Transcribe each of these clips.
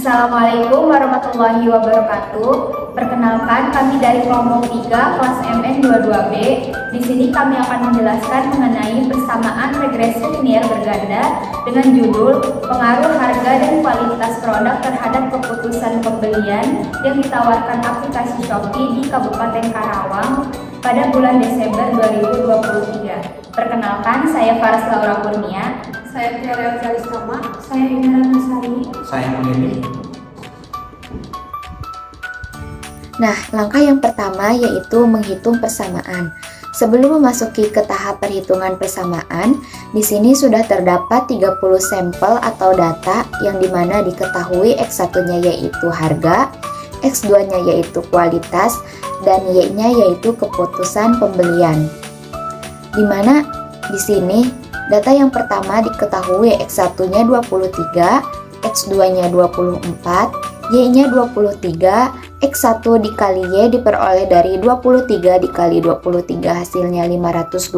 Assalamualaikum warahmatullahi wabarakatuh. Perkenalkan, kami dari kelompok 3 kelas MN 22B. Di sini kami akan menjelaskan mengenai persamaan regresi linier berganda dengan judul pengaruh harga dan kualitas produk terhadap keputusan pembelian yang ditawarkan aplikasi Shopee di Kabupaten Karawang pada bulan Desember 2023. Perkenalkan, saya Faras Laura Kurnia. Saya Tiara Zalistama. Saya Inara Masari. Saya Muniri. Nah, langkah yang pertama yaitu menghitung persamaan. Sebelum memasuki ke tahap perhitungan persamaan, di sini sudah terdapat 30 sampel atau data yang dimana diketahui X1-nya yaitu harga, X2-nya yaitu kualitas, dan Y-nya yaitu keputusan pembelian. Dimana di sini data yang pertama diketahui X1-nya 23, X2-nya 24, Y-nya 23, X1 dikali Y diperoleh dari 23 dikali 23 hasilnya 529,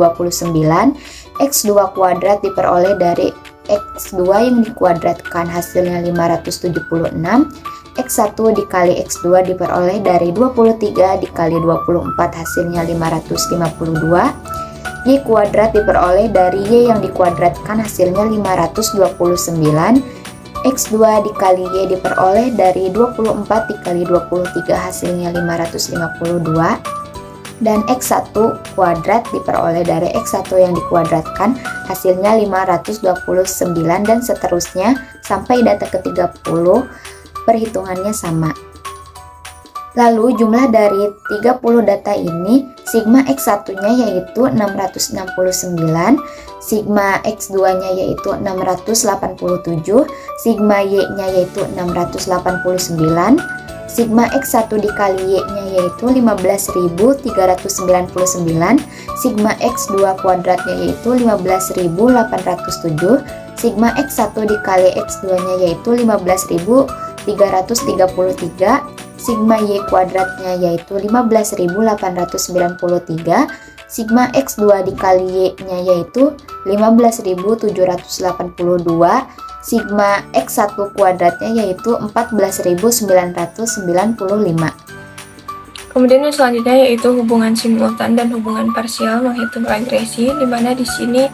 X2 kuadrat diperoleh dari X2 yang dikuadratkan hasilnya 576, X1 dikali X2 diperoleh dari 23 dikali 24 hasilnya 552, Y kuadrat diperoleh dari Y yang dikuadratkan hasilnya 529, X2 dikali Y diperoleh dari 24 dikali 23 hasilnya 552, dan X1 kuadrat diperoleh dari X1 yang dikuadratkan hasilnya 529, dan seterusnya sampai data ke-30 perhitungannya sama. Lalu jumlah dari 30 data ini, sigma X1-nya yaitu 669, sigma X2-nya yaitu 687, sigma Y-nya yaitu 689, sigma X1 dikali Y-nya yaitu 15.399, sigma X2 kuadratnya yaitu 15.807, sigma X1 dikali X2-nya yaitu 15.333, sigma Y kuadratnya yaitu 15.893, sigma X2 dikali Y-nya yaitu 15.782, sigma X1 kuadratnya yaitu 14.995. Kemudian yang selanjutnya yaitu hubungan simultan dan hubungan parsial menghitung regresi, di mana di sini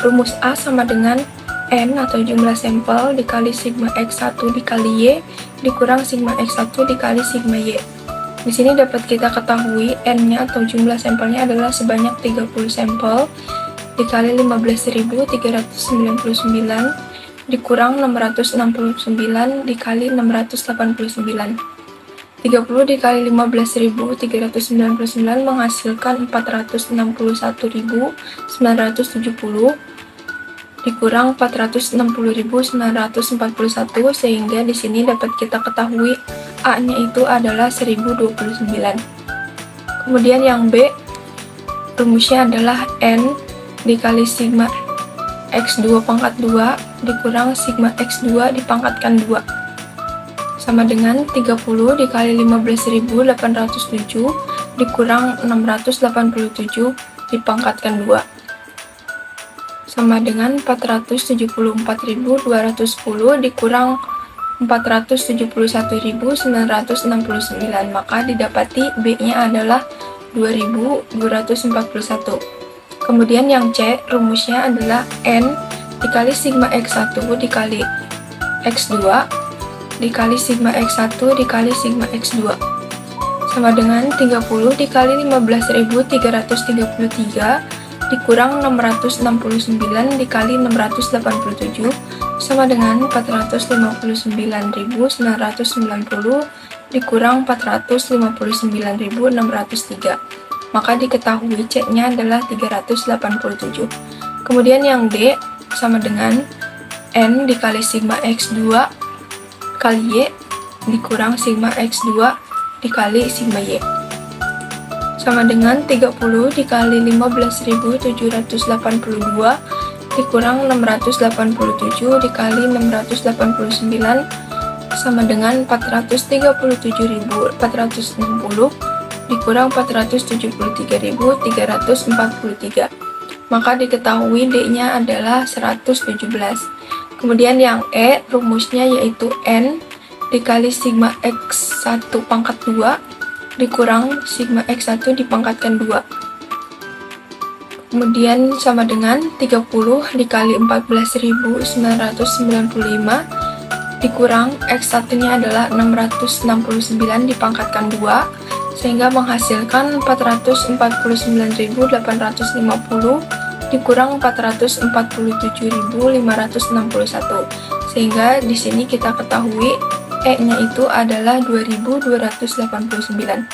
rumus A sama dengan N atau jumlah sampel dikali sigma X1 dikali Y dikurang sigma X1 dikali sigma Y. Di sini dapat kita ketahui N-nya atau jumlah sampelnya adalah sebanyak 30 sampel dikali 15.399 dikurang 669 dikali 689. 30 dikali 15.399 menghasilkan 461.970 dikurang 460.941, sehingga di sini dapat kita ketahui A-nya itu adalah 1029. Kemudian yang B, rumusnya adalah N dikali sigma X2 pangkat 2 dikurang sigma X2 dipangkatkan 2 sama dengan 30 dikali 15.807 dikurang 687 dipangkatkan 2 sama dengan 474.210 dikurang 471.969, maka didapati B-nya adalah 2.241. Kemudian yang C, rumusnya adalah N dikali sigma X1 dikali X2 dikali sigma X1 dikali sigma X2 sama dengan 30 dikali 15.333 dikurang 669 dikali 687 sama dengan 459.990 dikurang 459.603, maka diketahui C-nya adalah 387. Kemudian yang D sama dengan N dikali sigma X2 kali Y dikurang sigma X2 dikali sigma Y sama dengan 30 dikali 15.782 dikurang 687 dikali 689 sama dengan 437.460 dikurang 473.343, maka diketahui D-nya adalah 117. Kemudian yang E, rumusnya yaitu N dikali sigma X1 pangkat 2 dikurang sigma X1 dipangkatkan 2. Kemudian sama dengan 30 dikali 14.995 dikurang X1 nya adalah 669 dipangkatkan 2, sehingga menghasilkan 449.850 dikurang 447.561. Sehingga di sini kita ketahui E-nya itu adalah 2289.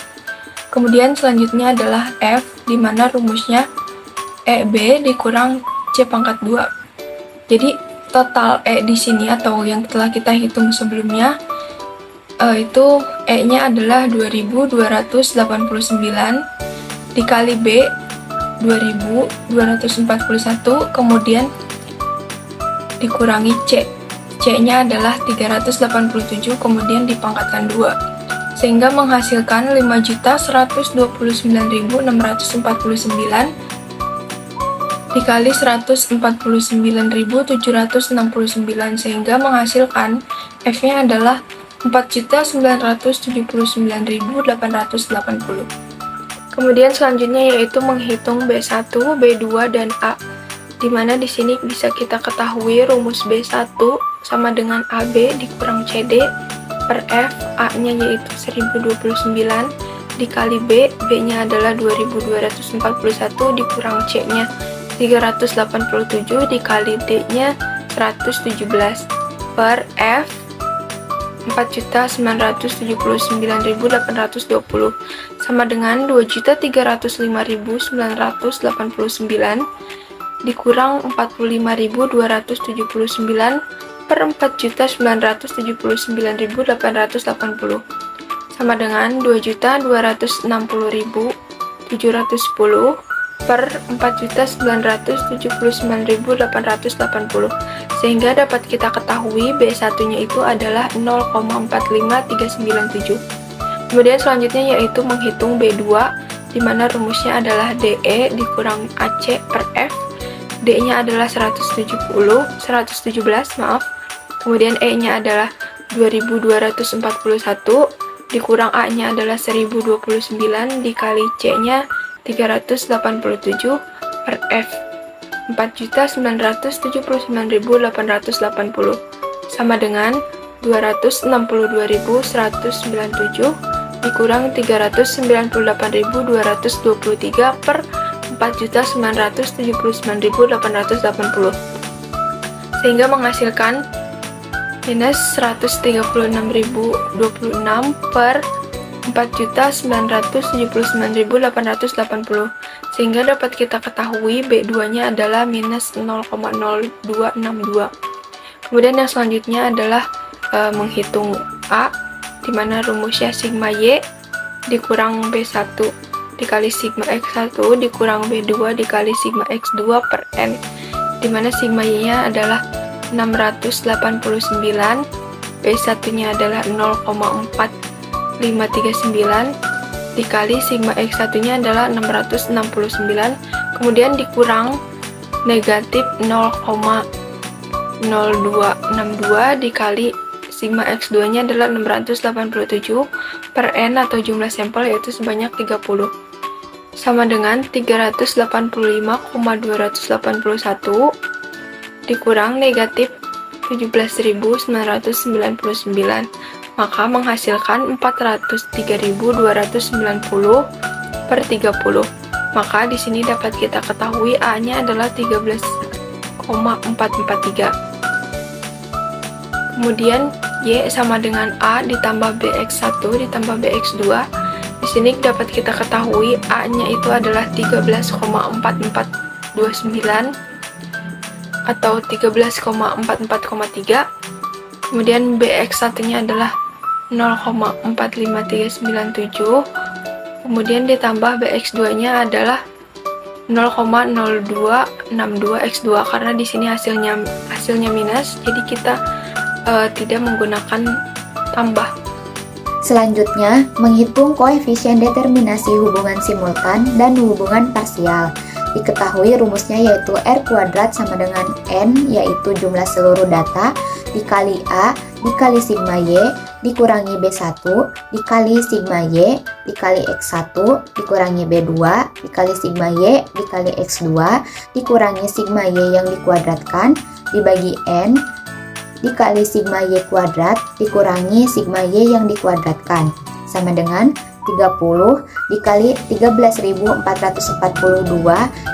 Kemudian selanjutnya adalah F, di mana rumusnya EB dikurang C pangkat 2. Jadi total E di sini atau yang telah kita hitung sebelumnya itu E-nya adalah 2289 dikali B 2241, kemudian dikurangi C. C-nya adalah 387, kemudian dipangkatkan 2. Sehingga menghasilkan 5.129.649 dikali 149.769, sehingga menghasilkan F-nya adalah 4.979.880. Kemudian selanjutnya yaitu menghitung B1, B2, dan A, di mana di sini bisa kita ketahui rumus B1 sama dengan AB dikurang CD per F, A-nya yaitu 1029 dikali B, B-nya adalah 2241 dikurang C-nya 387 dikali D-nya 117 per F 4.979.820 sama dengan 2.305.989 dikurang 45.279 per 4.979.880 sama dengan 2.260.710 per 4.979.880, sehingga dapat kita ketahui B1 nya itu adalah 0,45397. Kemudian selanjutnya yaitu menghitung B2, di mana rumusnya adalah DE dikurang AC per F, D nya adalah 117, kemudian E nya adalah 2241 dikurang A nya adalah 1029 dikali C nya 387 per F 4.979.880 sama dengan 262.197 dikurang 398.223 per 4.979.880, sehingga menghasilkan minus 136.026 per 4.979.880, sehingga dapat kita ketahui B2 nya adalah minus 0,0262. Kemudian yang selanjutnya adalah menghitung A, di mana rumusnya sigma Y dikurang B1 dikali sigma X1 dikurang B2 dikali sigma X2 per N, di mana sigma Y nya adalah 689, B1 nya adalah 0,4539 dikali sigma X1 nya adalah 669, kemudian dikurang negatif 0,0262 dikali sigma X2 nya adalah 687 per N atau jumlah sampel yaitu sebanyak 30 sama dengan 385,281 dikurang negatif 17.999, maka menghasilkan 403.290 per 30. Maka di sini dapat kita ketahui A-nya adalah 13,443. Kemudian Y sama dengan A ditambah BX1 ditambah BX2. Di sini dapat kita ketahui A-nya itu adalah 13,4429 atau 13,44,3. Kemudian BX1 nya adalah 0,45397, kemudian ditambah BX2 nya adalah 0,0262x2, karena di sini hasilnya minus, jadi kita tidak menggunakan tambah. Selanjutnya, menghitung koefisien determinasi hubungan simultan dan hubungan parsial. Diketahui rumusnya yaitu R² sama dengan N, yaitu jumlah seluruh data, dikali A, dikali sigma Y, dikurangi B1 dikali sigma Y dikali X1 dikurangi B2 dikali sigma Y dikali X2 dikurangi sigma Y yang dikuadratkan dibagi N dikali sigma Y kuadrat dikurangi sigma Y yang dikuadratkan sama dengan 30 dikali 13.442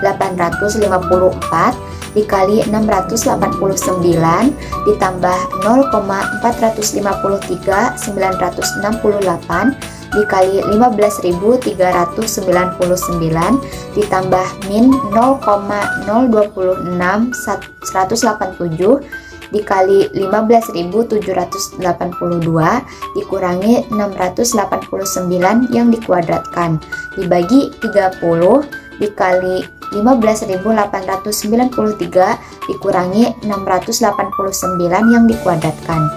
854 dikali 689 ditambah 0,453 968 dikali 15.399 ditambah min 0,026 187 dikali 15.782 dikurangi 689 yang dikuadratkan dibagi 30 dikali 15.893 dikurangi 689 yang dikuadratkan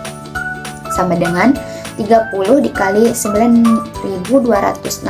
sama dengan 30 dikali 9.262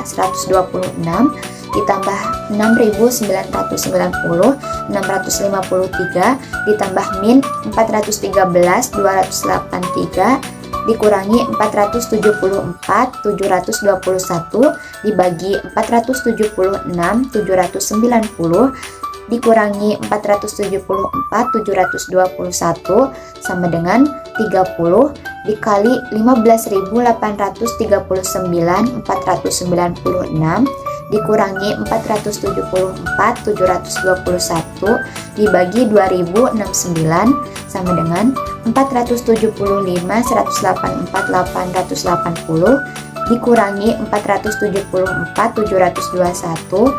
126 ditambah 6.990 653 ditambah min 413 283 dikurangi 474 721 dibagi 476 790 dikurangi 474 721 sama dengan 30 dikali 15.839 496 dikurangi 474 721 dibagi 2069 sama dengan 475 184 880 dikurangi 474 721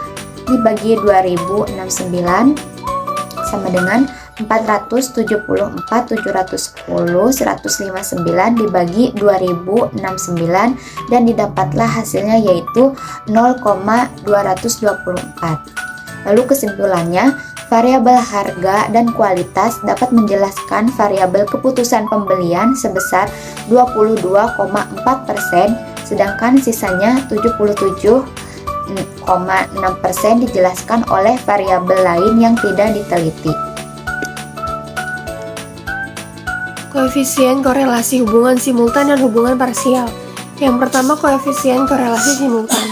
dibagi 2069 sama dengan 474 710 159 dibagi 2069 dan didapatlah hasilnya yaitu 0,224. Lalu kesimpulannya, variabel harga dan kualitas dapat menjelaskan variabel keputusan pembelian sebesar 22,4%, sedangkan sisanya 77,6% dijelaskan oleh variabel lain yang tidak diteliti. Koefisien korelasi hubungan simultan dan hubungan parsial. Yang pertama, koefisien korelasi simultan.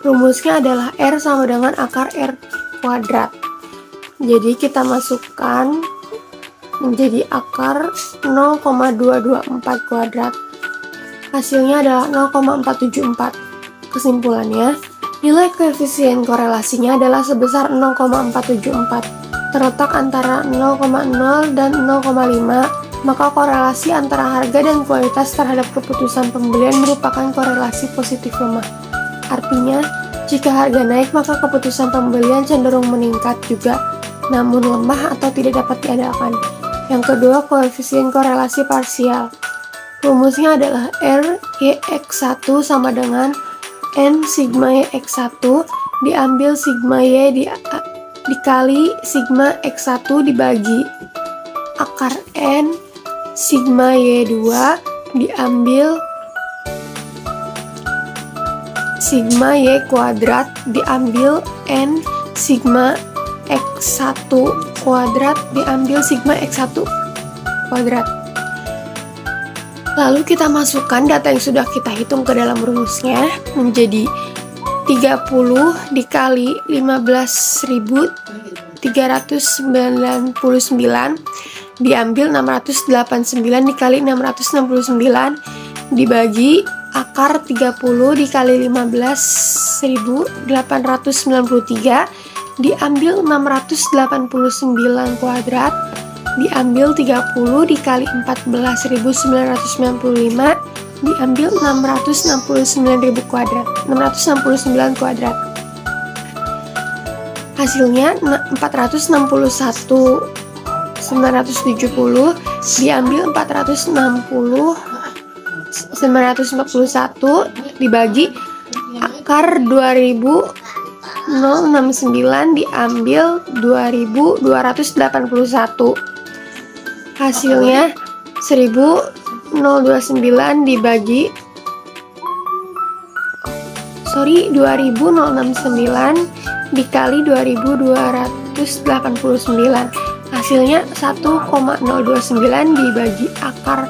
Rumusnya adalah R sama dengan akar R kuadrat. Jadi kita masukkan menjadi akar 0,224 kuadrat. Hasilnya adalah 0,474. Kesimpulannya, nilai koefisien korelasinya adalah sebesar 0,474. Terletak antara 0,0 dan 0,5. Maka korelasi antara harga dan kualitas terhadap keputusan pembelian merupakan korelasi positif lemah. Artinya, jika harga naik maka keputusan pembelian cenderung meningkat juga, namun lemah atau tidak dapat diandalkan. Yang kedua, koefisien korelasi parsial. Rumusnya adalah R Y X1 sama dengan N sigma Y X1 diambil sigma Y dikali sigma X1 dibagi akar N sigma Y2 diambil sigma Y kuadrat diambil N sigma X1 kuadrat diambil sigma X1 kuadrat. Lalu kita masukkan data yang sudah kita hitung ke dalam rumusnya menjadi 30 dikali 15.399 diambil 689 dikali 669 dibagi akar 30 dikali 15.893 diambil 689 kuadrat diambil 30 dikali 14.995 diambil 669.000 kuadrat 669 kuadrat. Hasilnya 461.970 diambil 460.941 dibagi akar 2069 diambil 2281. Hasilnya 1029 dibagi 2069 dikali 2289. Hasilnya 1,029 dibagi akar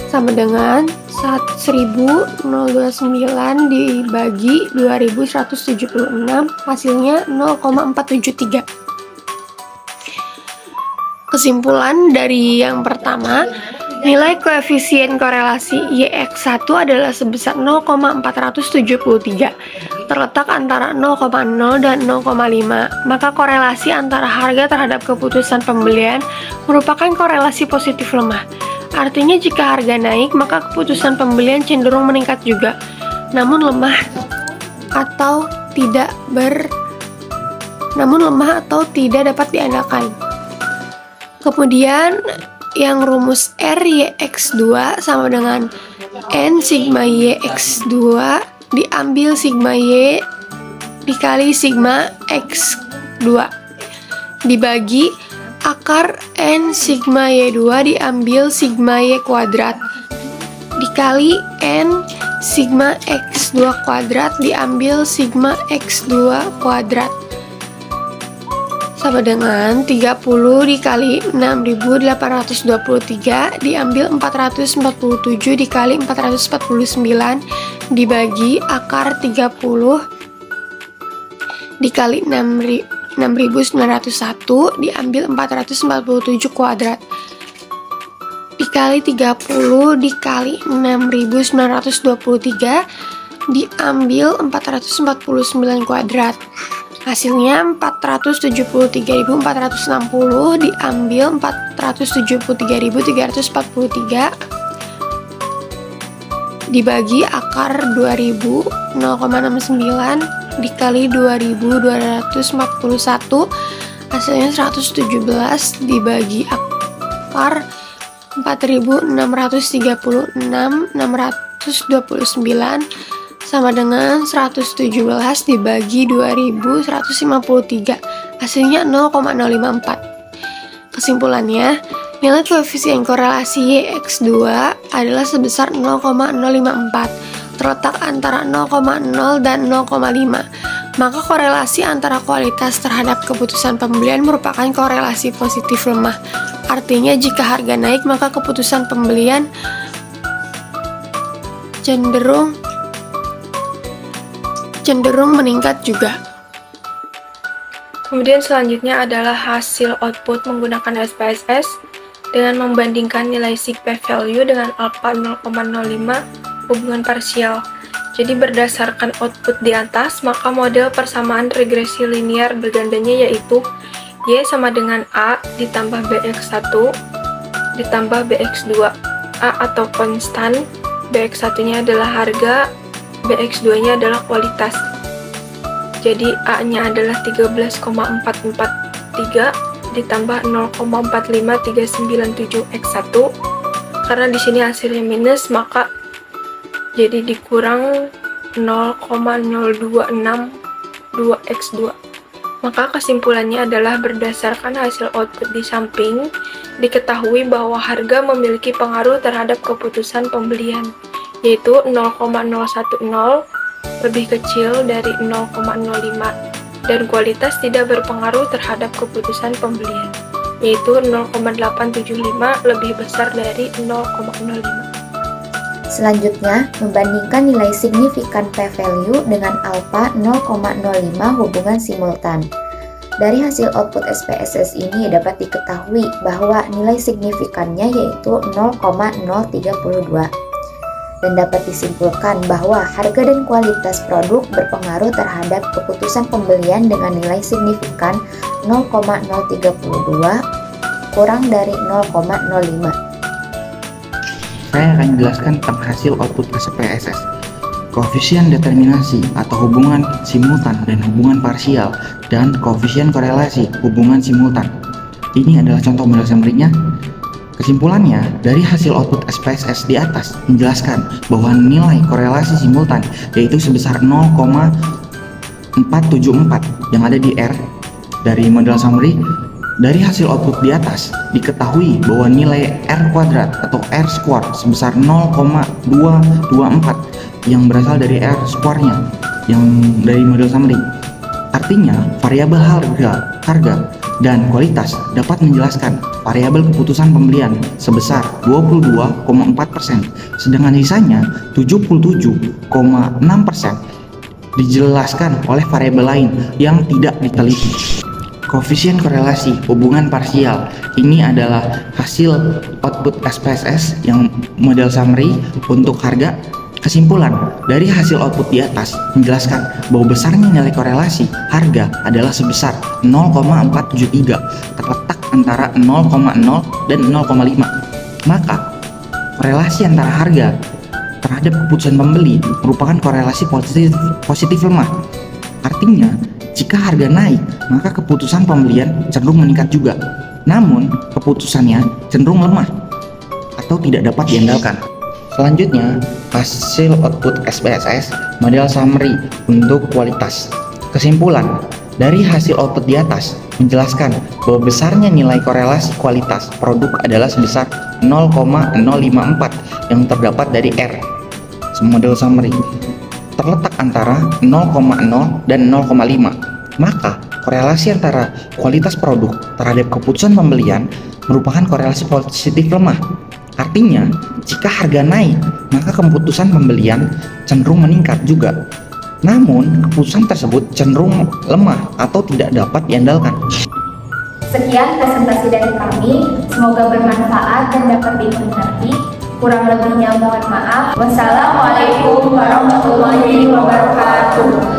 sama dengan 1029 dibagi 2176, hasilnya 0,473. Kesimpulan dari yang pertama, nilai koefisien korelasi YX1 adalah sebesar 0,473, terletak antara 0,0 dan 0,5. Maka korelasi antara harga terhadap keputusan pembelian merupakan korelasi positif lemah. Artinya jika harga naik, maka keputusan pembelian cenderung meningkat juga, namun lemah atau tidak dapat diandalkan. Kemudian yang rumus R YX2 sama dengan N sigma YX2 diambil sigma Y dikali sigma X2 dibagi akar N sigma Y2 diambil sigma Y kuadrat dikali N sigma X2 kuadrat diambil sigma X2 kuadrat sama dengan 30 dikali 6823 diambil 447 dikali 449 dibagi akar 30 dikali 6901 diambil 447 kuadrat dikali 30 dikali 6923 diambil 449 kuadrat, hasilnya 473.460 diambil 473.343 dibagi akar 2000 0,69 dikali 2241, hasilnya 117 dibagi akar 4636 629 sama dengan 117 dibagi 2153, hasilnya 0,054. Kesimpulannya, nilai koefisien korelasi YX2 adalah sebesar 0,054, terletak antara 0,0 dan 0,5. Maka korelasi antara kualitas terhadap keputusan pembelian merupakan korelasi positif lemah. Artinya jika harga naik, maka keputusan pembelian cenderung meningkat juga. Kemudian selanjutnya adalah hasil output menggunakan SPSS dengan membandingkan nilai sig p-value dengan alpha 0,05 hubungan parsial. Jadi berdasarkan output di atas, maka model persamaan regresi linear bergandanya yaitu Y sama dengan A ditambah BX1 ditambah BX2. A atau konstan, BX1-nya adalah harga, BX2-nya adalah kualitas. Jadi A-nya adalah 13,443 ditambah 0,45397 X1. Karena di sini hasilnya minus, maka jadi dikurang 0,0262 X2. Maka kesimpulannya adalah berdasarkan hasil output di samping, diketahui bahwa harga memiliki pengaruh terhadap keputusan pembelian, yaitu 0,010 lebih kecil dari 0,05, dan kualitas tidak berpengaruh terhadap keputusan pembelian, yaitu 0,875 lebih besar dari 0,05. Selanjutnya, membandingkan nilai signifikan p-value dengan alpha 0,05 hubungan simultan. Dari hasil output SPSS ini dapat diketahui bahwa nilai signifikannya yaitu 0,032. Dan dapat disimpulkan bahwa harga dan kualitas produk berpengaruh terhadap keputusan pembelian dengan nilai signifikan 0,032 kurang dari 0,05. Saya akan menjelaskan tentang hasil output SPSS. Koefisien determinasi atau hubungan simultan dan hubungan parsial, dan koefisien korelasi hubungan simultan. Ini adalah contoh model summary-nya. Kesimpulannya, dari hasil output SPSS di atas menjelaskan bahwa nilai korelasi simultan yaitu sebesar 0,474 yang ada di R. Dari model summary, dari hasil output di atas diketahui bahwa nilai R kuadrat atau R square sebesar 0,224 yang berasal dari R square-nya yang dari model summary. Artinya variabel harga dan kualitas dapat menjelaskan variabel keputusan pembelian sebesar 22,4%, sedangkan sisanya 77,6% dijelaskan oleh variabel lain yang tidak diteliti. Koefisien korelasi hubungan parsial ini adalah hasil output SPSS yang model summary untuk harga. Kesimpulan dari hasil output di atas menjelaskan bahwa besarnya nilai korelasi harga adalah sebesar 0,473, terletak antara 0,0 dan 0,5. Maka korelasi antara harga terhadap keputusan pembeli merupakan korelasi positif lemah. Artinya, jika harga naik, maka keputusan pembelian cenderung meningkat juga. Namun, keputusannya cenderung lemah atau tidak dapat diandalkan. Selanjutnya, hasil output SPSS model summary untuk kualitas. Kesimpulan dari hasil output di atas menjelaskan bahwa besarnya nilai korelasi kualitas produk adalah sebesar 0,054 yang terdapat dari R. Model summary terletak antara 0,0 dan 0,5. Maka korelasi antara kualitas produk terhadap keputusan pembelian merupakan korelasi positif lemah. Artinya, jika harga naik, maka keputusan pembelian cenderung meningkat juga. Namun, keputusan tersebut cenderung lemah atau tidak dapat diandalkan. Sekian presentasi dari kami, semoga bermanfaat dan dapat dimengerti. Kurang lebihnya mohon maaf. Wassalamualaikum warahmatullahi wabarakatuh.